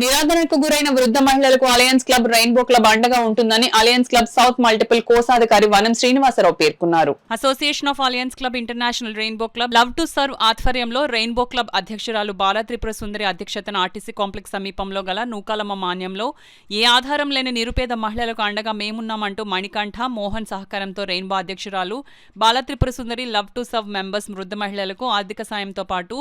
నిరాదరణకు గురైన వృద్ధ మహిళలకు అలయన్స్ క్లబ్ రెయిన్బో క్లబ్ అండగా ఉంటుందని అలయన్స్ క్లబ్ సౌత్ మల్టిపుల్ కోశాధికారి వనం శ్రీనివాసరావు పేర్కొన్నారు. Association of alliance club international rainbow club love to serve ఆధ్వర్యంలో రెయిన్బో క్లబ్ అధ్యక్షురాలు బాలత్రిపుర సుందరి అధ్యక్షతన ఆర్టీసీ కాంప్లెక్స్ సమీపంలో గల నూకాలమ్మ మాన్యంలో ఏ ఆధారం లేని నిరుపేద మహిళలకు అండగా మేమున్నామంటూ మణికంఠ మోహన్ సహకారంతో రెయిన్బో అధ్యక్షురాలు బాలత్రిపుర సుందరి లవ్ టు సర్వ్ మెంబర్స్ వృద్ధ మహిళలకు ఆర్థిక సాయంతో పాటు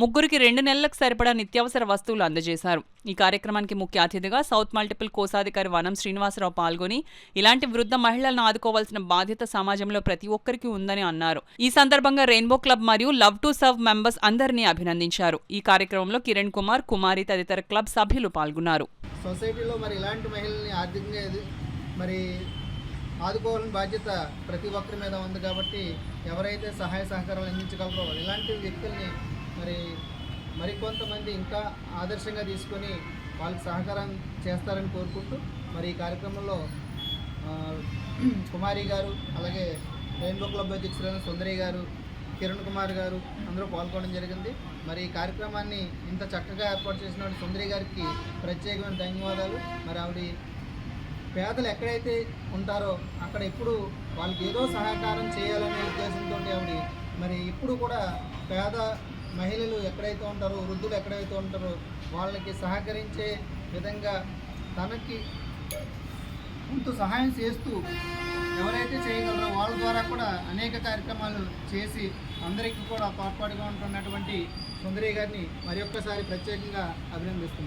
ముగ్గురికి 2 నెలలకు సరిపడా నిత్యావసర వస్తువులు అందజేశారు. ఈ కార్యక్రమానికి ముఖ్య అతిథిగా సౌత్ మల్టిపుల్ కోశాధికారి వనం శ్రీనివాసరావు పాల్గొని ఇలాంటి వృద్ధ మహిళలను ఆదుకోవాల్సిన బాధ్యత సమాజంలో ప్రతి ఒక్కరికి ఉందని అన్నారు. ఈ సందర్భంగా రెయిన్బో క్లబ్ మరియు లవ్ టు సర్వ్ మెంబర్స్ అందరినీ అభినందించారు. ఈ కార్యక్రమంలో కిరణ్ కుమార్, కుమారి తదితర క్లబ్ సభ్యులు పాల్గొన్నారు. సొసైటీలో మరి ఇలాంటి మహిళల్ని ఆర్థికంగా మరి ఆదుకోవాలని బాధ్యత ప్రతి ఒక్కరి మీద ఉంది కాబట్టి ఎవరైతే సహాయ సహకారాలు అందించగలరో ఇలాంటి వ్యక్తుల్ని మరికొంతమంది ఇంకా ఆదర్శంగా తీసుకొని వాళ్ళకి సహకారం చేస్తారని కోరుకుంటూ మరి ఈ కార్యక్రమంలో కుమారి గారు, అలాగే రెయిన్బో క్లబ్ అధ్యక్షులైన సుందరి గారు, కిరణ్ కుమార్ గారు అందరూ పాల్గొనడం జరిగింది. మరి ఈ కార్యక్రమాన్ని ఇంత చక్కగా ఏర్పాటు చేసిన సుందరి గారికి ప్రత్యేకమైన ధన్యవాదాలు. మరి ఆవిడ పేదలు ఎక్కడైతే ఉంటారో అక్కడ ఎప్పుడు వాళ్ళకి ఏదో సహకారం చేయాలనే ఉద్దేశంతో ఆవిడ మరి ఇప్పుడు కూడా పేద మహిళలు ఎక్కడైతే ఉంటారో, వృద్ధులు ఎక్కడైతే ఉంటారో వాళ్ళకి సహకరించే విధంగా తనకి కొంత సహాయం చేస్తూ ఎవరైతే చేయగలరో వాళ్ళ ద్వారా కూడా అనేక కార్యక్రమాలు చేసి అందరికీ కూడా తోడ్పాటుగా ఉంటున్నటువంటి సుందరి గారిని మరి ఒక్కసారి ప్రత్యేకంగా అభినందిస్తున్నాను.